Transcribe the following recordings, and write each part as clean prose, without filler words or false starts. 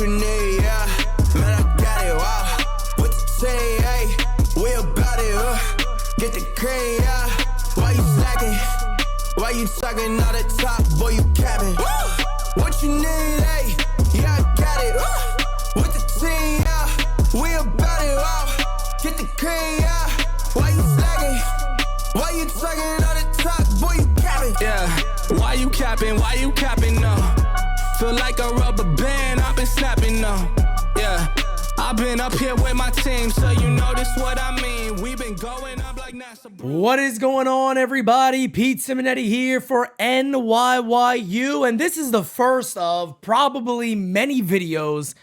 you need, yeah. Man, I got it, wow. What you say, hey? We about it, get the cream, yeah. Why you slacking? Why you talking all the top, boy, you capping? What you need, hey? Yeah, I got it, with the team, yeah. We about it, wow. Get the cream, yeah. Why you slacking? Why you talking all the top, boy, you capping? Yeah, why you capping? Why you capping, no? Feel like a rubber band, I've been snapping, no. Yeah, I've been up here with my team, so you know this what I mean. We've been going up like NASA. What is going on, everybody? Pete Simonetti here for NYYU, and this is the first of probably many videos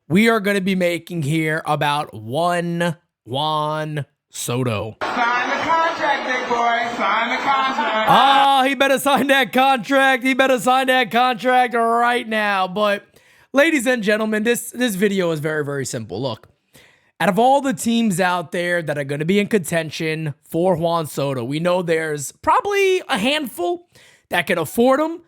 we are going to be making here about one Juan Soto. Sign the contract, big boy. Sign the contract. Ah, he better sign that contract. He better sign that contract right now. But ladies and gentlemen, this video is very, very simple. Look, out of all the teams out there that are going to be in contention for Juan Soto, we know there's probably a handful that can afford him.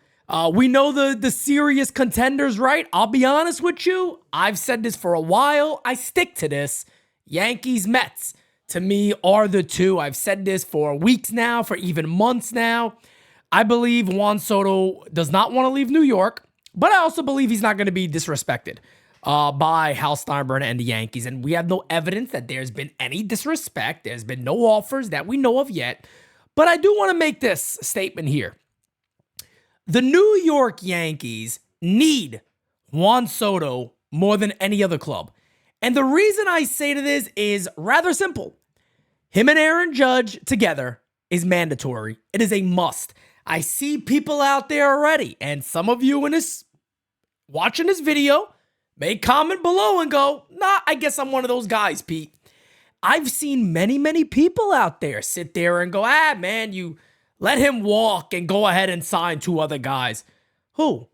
We know the serious contenders, right? I'll be honest with you. I've said this for a while. I stick to this. Yankees, Mets, to me, are the two. I've said this for weeks now, for even months now. I believe Juan Soto does not want to leave New York, but I also believe he's not going to be disrespected by Hal Steinbrenner and the Yankees. And we have no evidence that there's been any disrespect. There's been no offers that we know of yet. But I do want to make this statement here. The New York Yankees need Juan Soto more than any other club. And the reason I say to this is rather simple. Him and Aaron Judge together is mandatory. It is a must. I see people out there already, and some of you watching this video may comment below and go, nah, I guess I'm one of those guys, Pete. I've seen many, many people out there sit there and go, man, you let him walk and go ahead and sign two other guys. Who?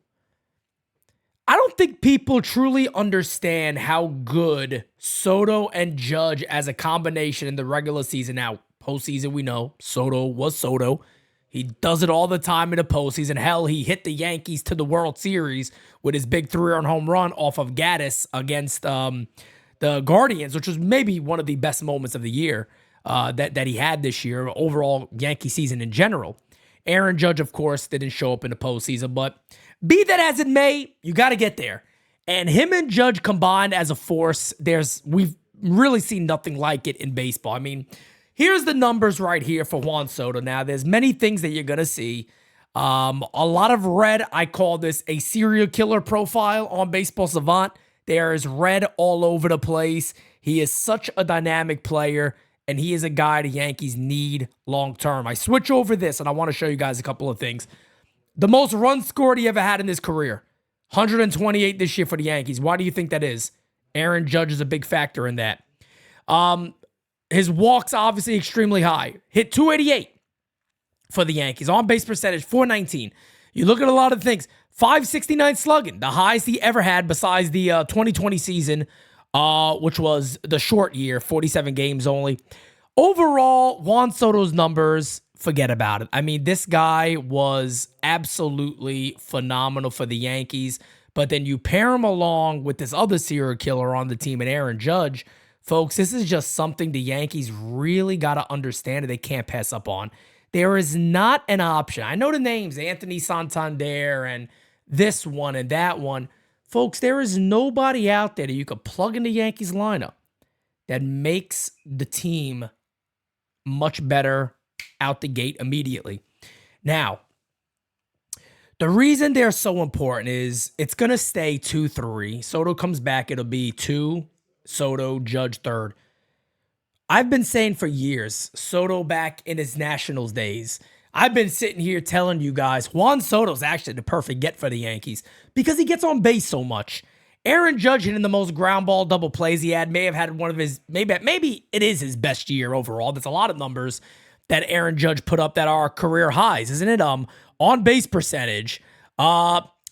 I don't think people truly understand how good Soto and Judge as a combination in the regular season. Now, postseason, we know Soto was Soto. He does it all the time in the postseason. Hell, he hit the Yankees to the World Series with his big 3-run home run off of Gaddis against the Guardians, which was maybe one of the best moments of the year that he had this year, overall Yankee season in general. Aaron Judge, of course, didn't show up in the postseason, but be that as it may, you got to get there. And him and Judge combined as a force, we've really seen nothing like it in baseball. I mean, here's the numbers right here for Juan Soto. Now, there's many things that you're going to see. A lot of red. I call this a serial killer profile on Baseball Savant. There is red all over the place. He is such a dynamic player, and he is a guy the Yankees need long-term. I switch over this, and I want to show you guys a couple of things. The most runs scored he ever had in his career. 128 this year for the Yankees. Why do you think that is? Aaron Judge is a big factor in that. His walks, obviously, extremely high. Hit 288 for the Yankees. On-base percentage, 419. You look at a lot of things. 569 slugging, the highest he ever had besides the 2020 season, which was the short year, 47 games only. Overall, Juan Soto's numbers, forget about it. I mean, this guy was absolutely phenomenal for the Yankees. But then you pair him along with this other serial killer on the team and Aaron Judge. Folks, this is just something the Yankees really got to understand that they can't pass up on. There is not an option. I know the names, Anthony Santander and this one and that one. Folks, there is nobody out there that you could plug in the Yankees lineup that makes the team much better out the gate immediately. Now, the reason they're so important is it's going to stay 2-3. Soto comes back, it'll be 2, Soto, Judge, third. I've been saying for years, Soto back in his Nationals days, I've been sitting here telling you guys, Juan Soto's actually the perfect get for the Yankees because he gets on base so much. Aaron Judge hitting the most ground ball double plays he had, may have had one of his, maybe it is his best year overall. There's a lot of numbers that Aaron Judge put up that are career highs, isn't it? On base percentage,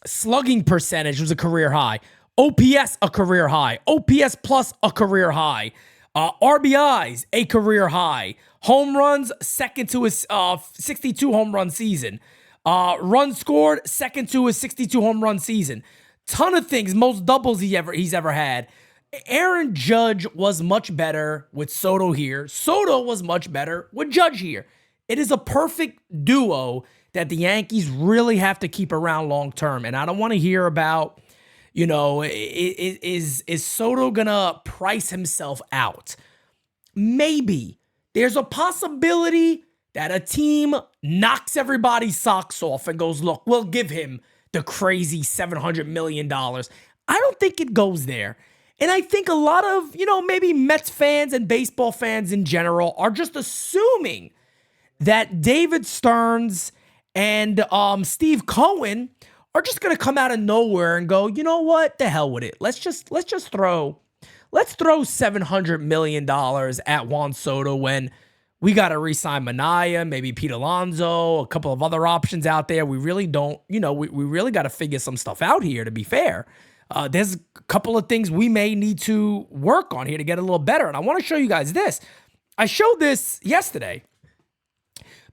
slugging percentage was a career high. OPS, a career high. OPS plus, a career high. RBIs, a career high. Home runs, second to his 62 home run season. Runs scored, second to his 62 home run season. ton of things, most doubles he's ever had. Aaron Judge was much better with Soto here. Soto was much better with Judge here. It is a perfect duo that the Yankees really have to keep around long term. And I don't want to hear about, is Soto gonna price himself out? Maybe. There's a possibility that a team knocks everybody's socks off and goes, look, we'll give him the crazy $700 million. I don't think it goes there. And I think a lot of, maybe Mets fans and baseball fans in general are just assuming that David Stearns and Steve Cohen are just going to come out of nowhere and go, you know what? The hell with it. Let's throw $700 million at Juan Soto when we got to re-sign Manaea, maybe Pete Alonso, a couple of other options out there. We really don't, we really got to figure some stuff out here, to be fair. There's a couple of things we may need to work on here to get a little better. And I want to show you guys this. I showed this yesterday,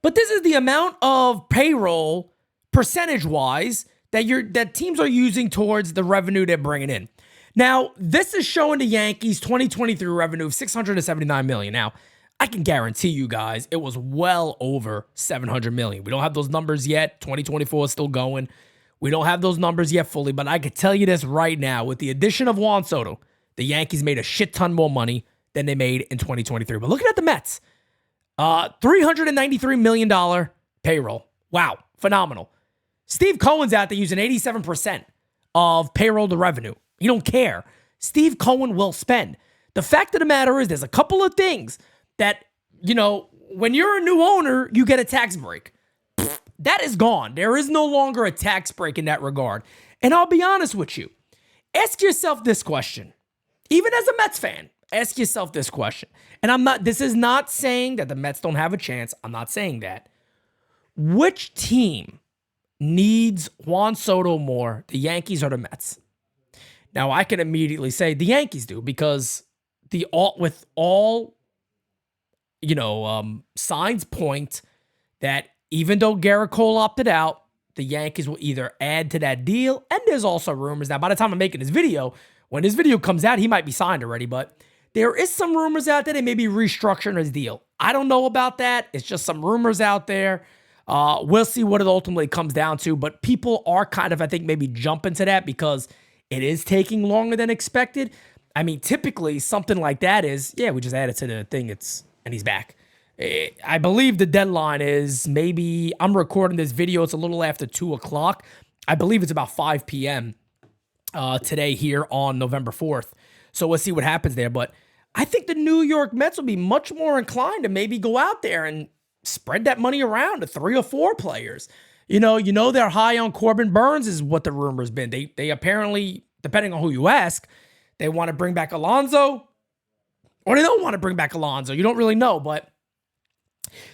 but this is the amount of payroll percentage-wise that teams are using towards the revenue they're bringing in. Now, this is showing the Yankees 2023 revenue of $679 million. Now, I can guarantee you guys it was well over $700 million. We don't have those numbers yet. 2024 is still going. We don't have those numbers yet fully, but I can tell you this right now. With the addition of Juan Soto, the Yankees made a shit ton more money than they made in 2023. But looking at the Mets, $393 million payroll. Wow, phenomenal. Steve Cohen's out there using 87% of payroll to revenue. He don't care. Steve Cohen will spend. The fact of the matter is there's a couple of things that, when you're a new owner, you get a tax break. That is gone. There is no longer a tax break in that regard. And I'll be honest with you. Ask yourself this question. Even as a Mets fan, ask yourself this question. And this is not saying that the Mets don't have a chance. I'm not saying that. Which team needs Juan Soto more, the Yankees or the Mets? Now, I can immediately say the Yankees do, because signs point that even though Garrett Cole opted out, the Yankees will either add to that deal, and there's also rumors that by the time I'm making this video, when this video comes out, he might be signed already, but there is some rumors out there they may be restructuring his deal. I don't know about that. It's just some rumors out there. We'll see what it ultimately comes down to, but people are kind of, I think, maybe jumping to that because it is taking longer than expected. I mean, typically something like that is, we just add it to the thing, and he's back. I believe the deadline is maybe, I'm recording this video, it's a little after 2 o'clock. I believe it's about 5 p.m. Today here on November 4th. So we'll see what happens there. But I think the New York Mets will be much more inclined to maybe go out there and spread that money around to 3 or 4 players. They're high on Corbin Burns is what the rumor's been. They apparently, depending on who you ask, they want to bring back Alonso or they don't want to bring back Alonso. You don't really know, but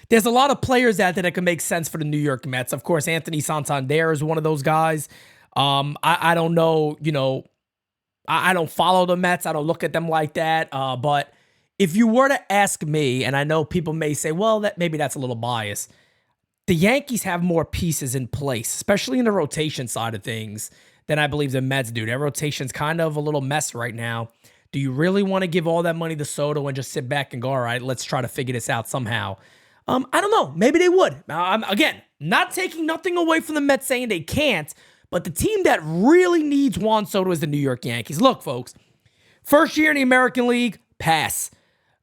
there's a lot of players out there that can make sense for the New York Mets. Of course, Anthony Santander is one of those guys. I don't know, I don't follow the Mets. I don't look at them like that. But if you were to ask me, and I know people may say, well, that's a little biased. The Yankees have more pieces in place, especially in the rotation side of things, than I believe the Mets do. Their rotation's kind of a little mess right now. Do you really want to give all that money to Soto and just sit back and go, all right, let's try to figure this out somehow? I don't know. Maybe they would. Again, not taking nothing away from the Mets saying they can't, but the team that really needs Juan Soto is the New York Yankees. Look, folks, first year in the American League, pass.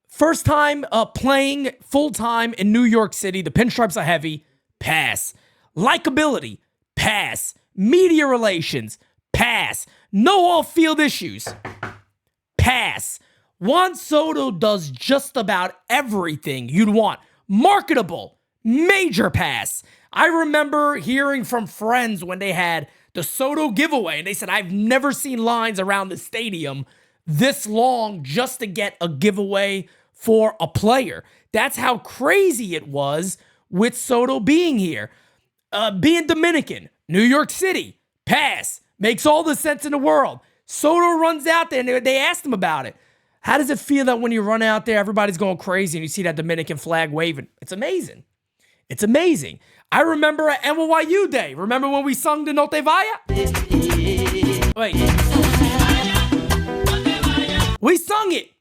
First time playing full-time in New York City, the pinstripes are heavy, pass. Likability, pass. Media relations, pass. No off-field issues, pass. Juan Soto does just about everything you'd want. Marketable, major pass. I remember hearing from friends when they had the Soto giveaway, and they said, I've never seen lines around the stadium this long just to get a giveaway for a player. That's how crazy it was with Soto being here. Being Dominican, New York City, pass. Makes all the sense in the world. Soto runs out there, and they asked him about it. How does it feel that when you run out there, everybody's going crazy and you see that Dominican flag waving? It's amazing. It's amazing. I remember at NYU Day. Remember when we sung the Note Vaya? Wait. We sung it.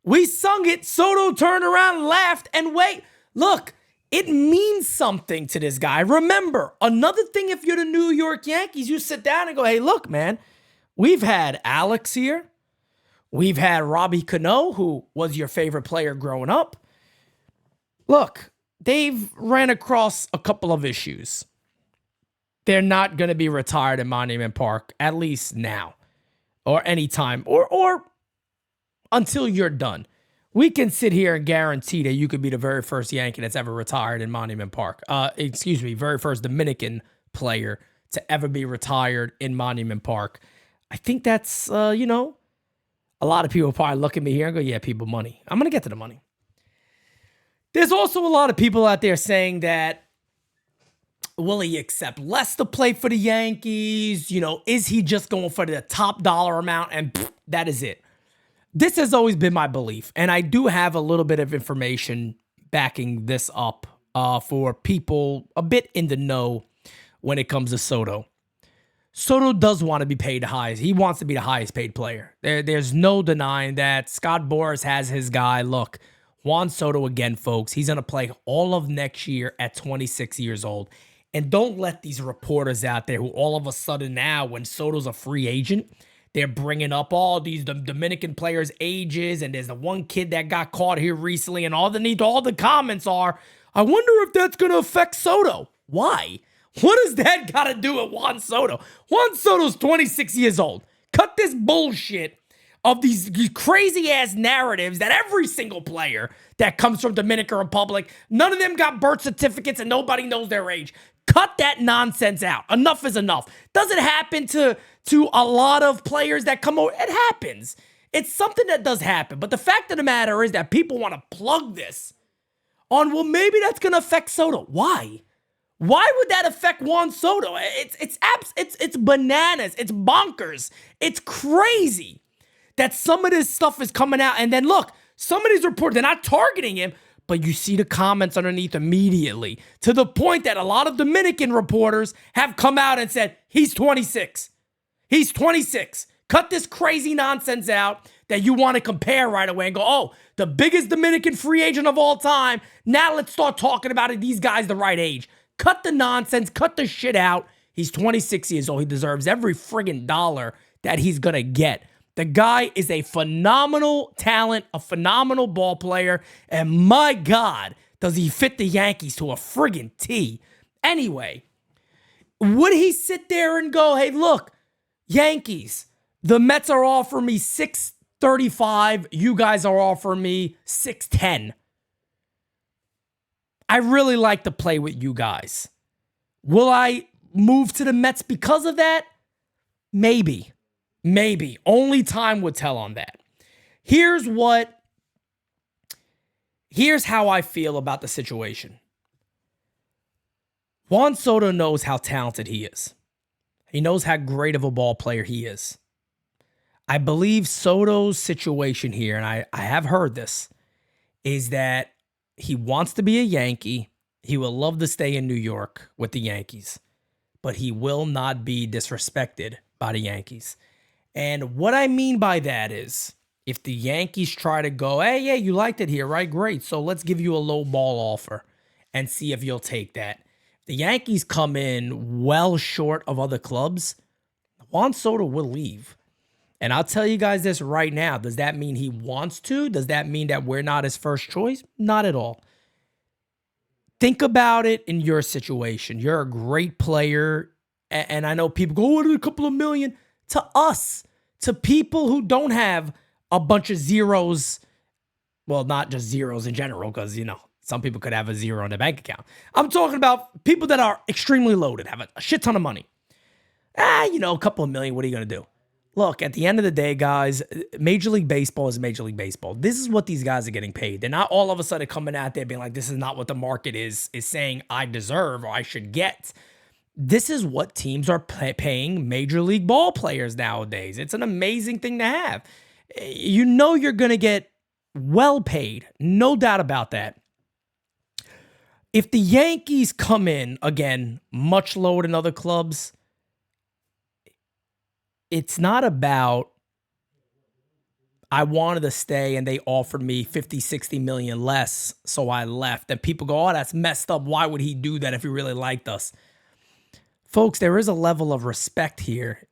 We sung it. Soto turned around and laughed. And wait, look, it means something to this guy. Remember, another thing, if you're the New York Yankees, you sit down and go, hey, look, man, we've had Alex here. We've had Robbie Cano, who was your favorite player growing up. Look, they've ran across a couple of issues. They're not going to be retired in Monument Park, at least now, or anytime, or until you're done. We can sit here and guarantee that you could be the very first Yankee that's ever retired in Monument Park. Very first Dominican player to ever be retired in Monument Park. I think that's, a lot of people probably look at me here and go, yeah, people, money. I'm going to get to the money. There's also a lot of people out there saying that, will he accept less to play for the Yankees? Is he just going for the top dollar amount? And that is it. This has always been my belief. And I do have a little bit of information backing this up for people a bit in the know when it comes to Soto. Soto does want to be paid the highest. He wants to be the highest paid player. There's no denying that. Scott Boras has his guy. Look, Juan Soto again, folks. He's going to play all of next year at 26 years old. And don't let these reporters out there who all of a sudden now, when Soto's a free agent, they're bringing up all these Dominican players' ages. And there's the one kid that got caught here recently. And all the comments are, I wonder if that's going to affect Soto. Why? What does that got to do with Juan Soto? Juan Soto's 26 years old. Cut this bullshit of these crazy-ass narratives that every single player that comes from Dominican Republic, none of them got birth certificates and nobody knows their age. Cut that nonsense out. Enough is enough. Does it happen to a lot of players that come over? It happens. It's something that does happen. But the fact of the matter is that people want to plug this on, well, maybe that's going to affect Soto. Why? Why would that affect Juan Soto? It's bananas. It's bonkers. It's crazy that some of this stuff is coming out. And then look, some of these reports, they're not targeting him, but you see the comments underneath immediately, to the point that a lot of Dominican reporters have come out and said, he's 26. He's 26. Cut this crazy nonsense out that you want to compare right away and go, oh, the biggest Dominican free agent of all time. Now let's start talking about it. These guys the right age. Cut the nonsense. Cut the shit out. He's 26 years old. He deserves every friggin' dollar that he's going to get. The guy is a phenomenal talent, a phenomenal ball player, and my God, does he fit the Yankees to a friggin' T. Anyway, would he sit there and go, hey, look, Yankees, the Mets are offering me $635. You guys are offering me $610. I really like to play with you guys. Will I move to the Mets because of that? Maybe. Maybe. Only time would tell on that. Here's how I feel about the situation. Juan Soto knows how talented he is. He knows how great of a ball player he is. I believe Soto's situation here, and I have heard this, is that he wants to be a Yankee. He will love to stay in New York with the Yankees, but he will not be disrespected by the Yankees. And what I mean by that is, if the Yankees try to go, hey, yeah, you liked it here, right? Great. So let's give you a low ball offer and see if you'll take that. If the Yankees come in well short of other clubs, Juan Soto will leave. And I'll tell you guys this right now. Does that mean he wants to? Does that mean that we're not his first choice? Not at all. Think about it in your situation. You're a great player. And I know people go, what are a couple of million? To us, to people who don't have a bunch of zeros. Well, not just zeros in general, because, some people could have a zero in their bank account. I'm talking about people that are extremely loaded, have a shit ton of money. A couple of million, what are you going to do? Look, at the end of the day, guys, Major League Baseball is Major League Baseball. This is what these guys are getting paid. They're not all of a sudden coming out there being like, this is not what the market is saying I deserve or I should get. This is what teams are paying Major League ball players nowadays. It's an amazing thing to have. You're going to get well paid. No doubt about that. If the Yankees come in, again, much lower than other clubs, it's not about I wanted to stay and they offered me 50, 60 million less, so I left. And people go, oh, that's messed up. Why would he do that if he really liked us? Folks, there is a level of respect here.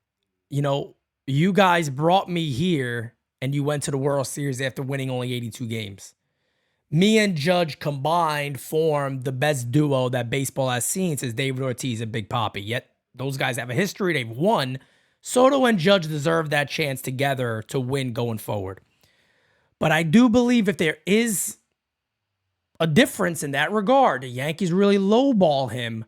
You know, you guys brought me here and you went to the World Series after winning only 82 games. Me and Judge combined formed the best duo that baseball has seen since David Ortiz and Big Papi. Yet those guys have a history. They've won. Soto and Judge deserve that chance together to win going forward. But I do believe if there is a difference in that regard, the Yankees really lowball him,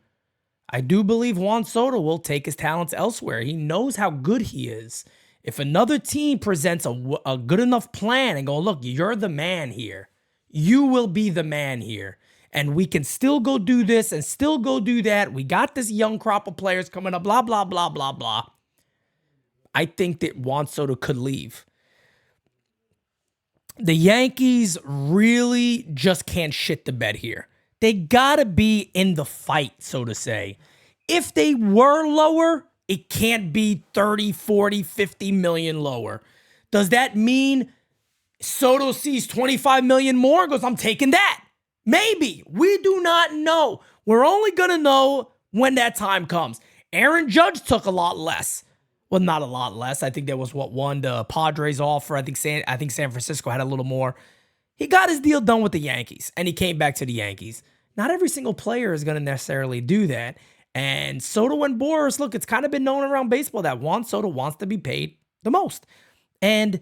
I do believe Juan Soto will take his talents elsewhere. He knows how good he is. If another team presents a good enough plan and go, look, you're the man here. You will be the man here. And we can still go do this and still go do that. We got this young crop of players coming up, blah, blah, blah, blah, blah. I think that Juan Soto could leave. The Yankees really just can't shit the bed here. They gotta be in the fight, so to say. If they were lower, it can't be 30, 40, 50 million lower. Does that mean Soto sees 25 million more and goes, I'm taking that? Maybe. We do not know. We're only gonna know when that time comes. Aaron Judge took a lot less. Well, not a lot less. I think there was one the Padres offer. I think San Francisco had a little more. He got his deal done with the Yankees, and he came back to the Yankees. Not every single player is going to necessarily do that. And Soto and Boras, look, it's kind of been known around baseball that Juan Soto wants to be paid the most. And,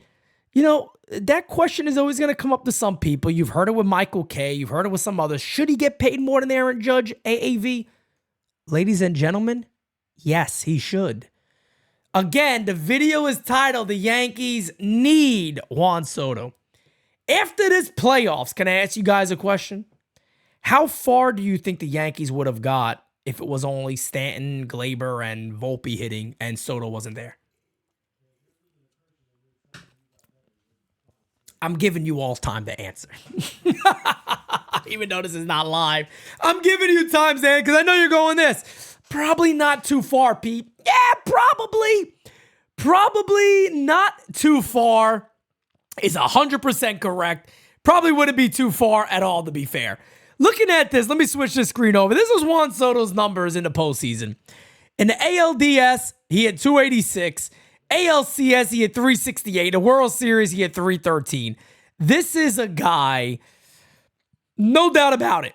you know, that question is always going to come up to some people. You've heard it with Michael Kay. You've heard it with some others. Should he get paid more than Aaron Judge, AAV? Ladies and gentlemen, yes, he should. Again, the video is titled, The Yankees Need Juan Soto. After this playoffs, can I ask you guys a question? How far do you think the Yankees would have got if it was only Stanton, Glaber, and Volpe hitting and Soto wasn't there? I'm giving you all time to answer. Even though this is not live, I'm giving you time, Zan, because I know you're going this. Probably not too far, Pete. Yeah, probably. Probably not too far is 100% correct. Probably wouldn't be too far at all, to be fair. Looking at this, let me switch the screen over. This was Juan Soto's numbers in the postseason. In the ALDS, he had 286. ALCS, he had 368. The World Series, he had 313. This is a guy, no doubt about it.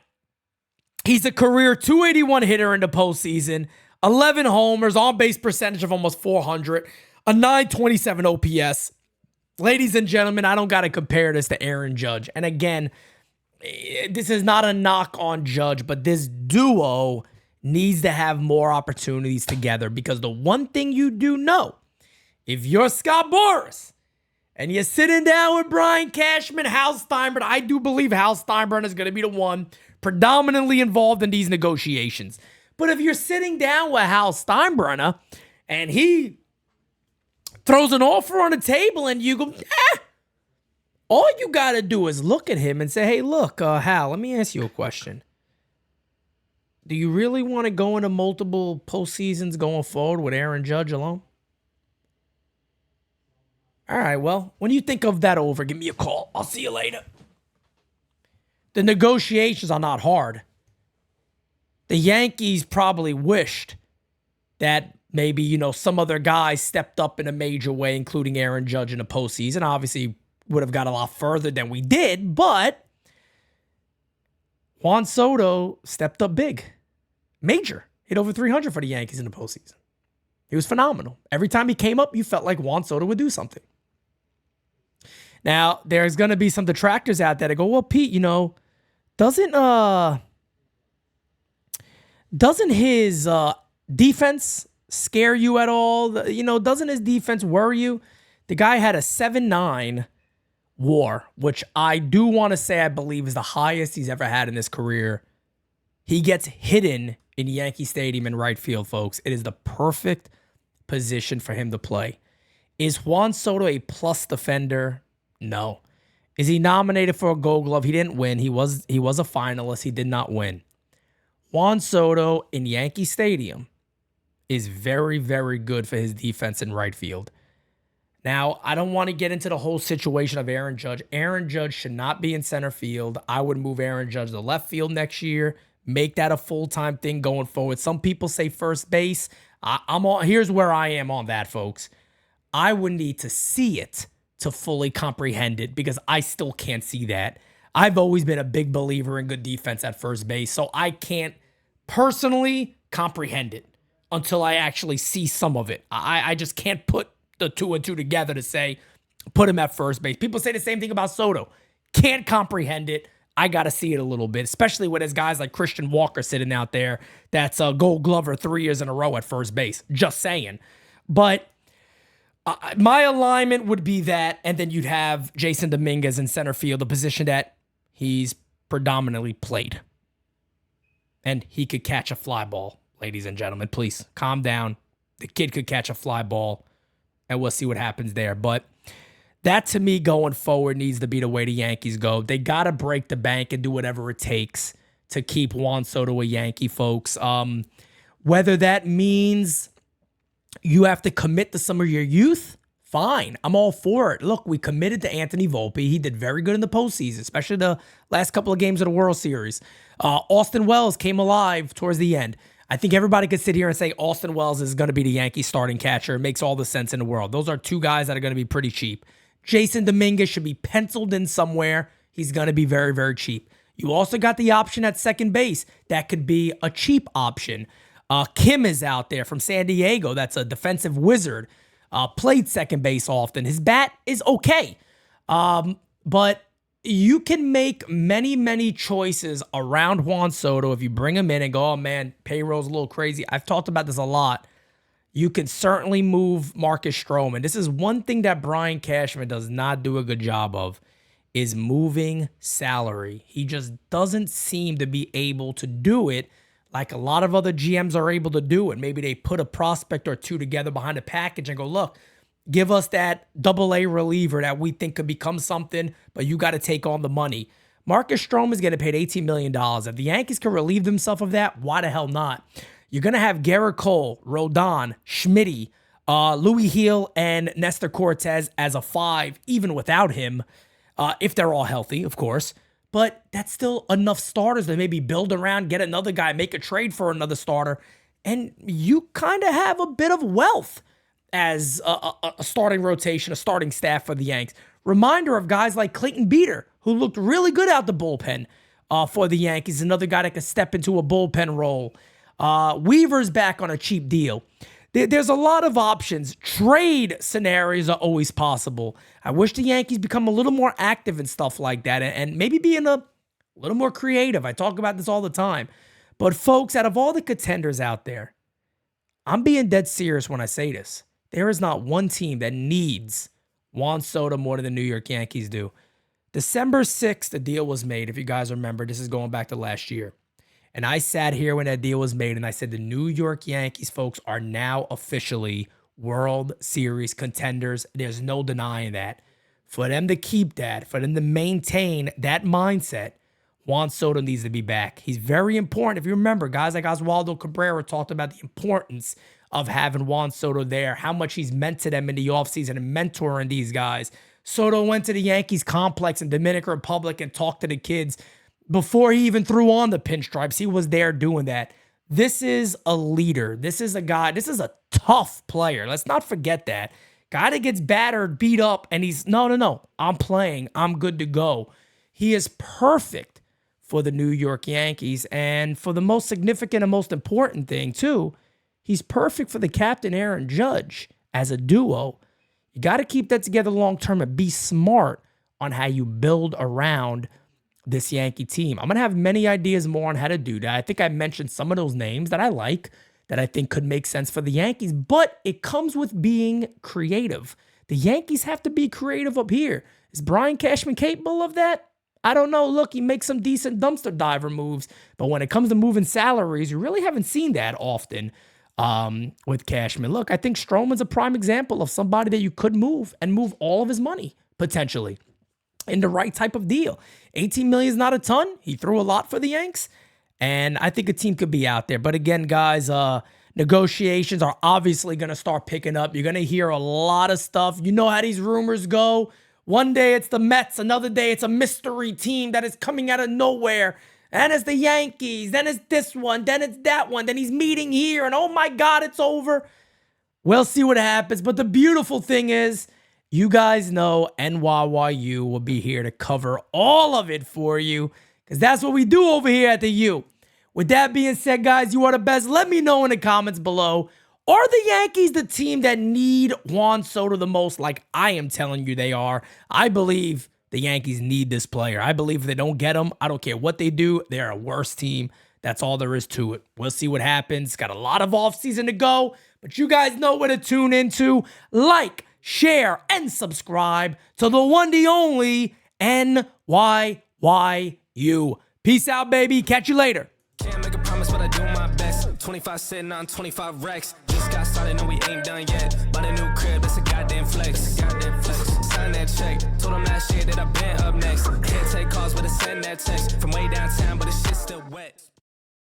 He's a career 281 hitter in the postseason, 11 homers, on-base percentage of almost 400, a 927 OPS. Ladies and gentlemen, I don't got to compare this to Aaron Judge. And again, this is not a knock on Judge, but this duo needs to have more opportunities together, because the one thing you do know, if you're Scott Boras and you're sitting down with Brian Cashman, Hal Steinbrenner, I do believe Hal Steinbrenner is going to be the one predominantly involved in these negotiations. But if you're sitting down with Hal Steinbrenner and he throws an offer on the table and you go, all you got to do is look at him and say, hey, look, Hal, let me ask you a question. Do you really want to go into multiple postseasons going forward with Aaron Judge alone? All right, well, when you think of that over, give me a call. I'll see you later. The negotiations are not hard. The Yankees probably wished that maybe, you know, some other guys stepped up in a major way, including Aaron Judge in the postseason. Obviously, would have got a lot further than we did, but Juan Soto stepped up big. Major. Hit over 300 for the Yankees in the postseason. He was phenomenal. Every time he came up, you felt like Juan Soto would do something. Now, there's going to be some detractors out there that go, well, Pete, you know, doesn't his defense scare you at all? You know, doesn't his defense worry you? The guy had a 7.9 WAR, which I do want to say I believe is the highest he's ever had in his career. He gets hidden in Yankee Stadium in right field, folks. It is the perfect position for him to play. Is Juan Soto a plus defender? No. Is he nominated for a Gold Glove? He didn't win. He was a finalist. He did not win. Juan Soto in Yankee Stadium is very, very good for his defense in right field. Now, I don't want to get into the whole situation of Aaron Judge. Aaron Judge should not be in center field. I would move Aaron Judge to left field next year, make that a full-time thing going forward. Some people say first base. Here's where I am on that, folks. I would need to see it to fully comprehend it because I still can't see that. I've always been a big believer in good defense at first base, so I can't personally comprehend it until I actually see some of it. I just can't put the two and two together to say, put him at first base. People say the same thing about Soto. Can't comprehend it. I got to see it a little bit, especially when there's guys like Christian Walker sitting out there that's a Gold Glover 3 years in a row at first base. Just saying. But my alignment would be that, and then you'd have Jason Dominguez in center field, a position that he's predominantly played. And he could catch a fly ball, ladies and gentlemen. Please calm down. The kid could catch a fly ball, and we'll see what happens there. But that, to me, going forward needs to be the way the Yankees go. They got to break the bank and do whatever it takes to keep Juan Soto a Yankee, folks. Whether that means you have to commit to some of your youth, fine. I'm all for it. Look, we committed to Anthony Volpe. He did very good in the postseason, especially the last couple of games of the World Series. Austin Wells came alive towards the end. I think everybody could sit here and say Austin Wells is going to be the Yankees starting catcher. It makes all the sense in the world. Those are two guys that are going to be pretty cheap. Jason Dominguez should be penciled in somewhere. He's going to be very, very cheap. You also got the option at second base. That could be a cheap option. Kim is out there from San Diego. That's a defensive wizard. Played second base often. His bat is okay. But you can make many, many choices around Juan Soto if you bring him in and go, oh man, payroll's a little crazy. I've talked about this a lot. You can certainly move Marcus Stroman. This is one thing that Brian Cashman does not do a good job of, is moving salary. He just doesn't seem to be able to do it like a lot of other GMs are able to do it. Maybe they put a prospect or two together behind a package and go, look, give us that AA reliever that we think could become something, but you got to take on the money. Marcus Stroman is getting paid $18 million. If the Yankees can relieve themselves of that, why the hell not? You're going to have Garrett Cole, Rodon, Schmitty, Louis Heel, and Nestor Cortez as a 5, even without him, if they're all healthy, of course. But that's still enough starters to maybe build around, get another guy, make a trade for another starter, and you kind of have a bit of wealth as a starting rotation, a starting staff for the Yanks. Reminder of guys like Clayton Beeter, who looked really good out the bullpen for the Yankees, another guy that could step into a bullpen role. Weaver's back on a cheap deal. There's a lot of options. Trade scenarios are always possible. I wish the Yankees become a little more active and stuff like that and maybe being a little more creative. I talk about this all the time. But folks, out of all the contenders out there, I'm being dead serious when I say this. There is not one team that needs Juan Soto more than the New York Yankees do. December 6th, the deal was made. If you guys remember, this is going back to last year. And I sat here when that deal was made and I said the New York Yankees, folks, are now officially World Series contenders. There's no denying that. For them to keep that, for them to maintain that mindset, Juan Soto needs to be back. He's very important. If you remember, guys like Oswaldo Cabrera talked about the importance of having Juan Soto there, how much he's meant to them in the offseason and mentoring these guys. Soto went to the Yankees complex in Dominican Republic and talked to the kids before he even threw on the pinstripes. He was there doing that. This is a leader. This is a guy. This is a tough player. Let's not forget that. Guy that gets battered, beat up, and he's, no. I'm playing. I'm good to go. He is perfect for the New York Yankees. And for the most significant and most important thing, too, he's perfect for the captain, Aaron Judge, as a duo. You got to keep that together long-term and be smart on how you build around this Yankee team. I'm going to have many ideas more on how to do that. I think I mentioned some of those names that I like, that I think could make sense for the Yankees, but it comes with being creative. The Yankees have to be creative up here. Is Brian Cashman capable of that? I don't know. Look, he makes some decent dumpster diver moves, but when it comes to moving salaries, you really haven't seen that often with Cashman. Look, I think Stroman's a prime example of somebody that you could move and move all of his money, potentially, in the right type of deal. $18 million is not a ton. He threw a lot for the Yanks, and I think a team could be out there. But again, guys, Negotiations are obviously going to start picking up. You're going to hear a lot of stuff. You know how these rumors go. One day it's the Mets. Another day it's a mystery team that is coming out of nowhere. And it's the Yankees. Then it's this one. Then it's that one. Then he's meeting here. And oh my God, it's over. We'll see what happens. But the beautiful thing is, you guys know NYYU will be here to cover all of it for you, because that's what we do over here at the U. With that being said, guys, you are the best. Let me know in the comments below. Are the Yankees the team that need Juan Soto the most, like I am telling you they are? I believe the Yankees need this player. I believe if they don't get him, I don't care what they do, they're a worse team. That's all there is to it. We'll see what happens. Got a lot of offseason to go, but you guys know where to tune into. Like, share, and subscribe to the one, the only NYYU. Peace out, baby. Catch you later. Can't make a promise, but I do my best. 25 sitting on 25 racks. Just got started, no, we ain't done yet. Bought a new crib, that's a goddamn flex. Sign that check. Told them last year that I've been up next. Can't take calls, but I send that text. From way downtown, but the shit's still wet.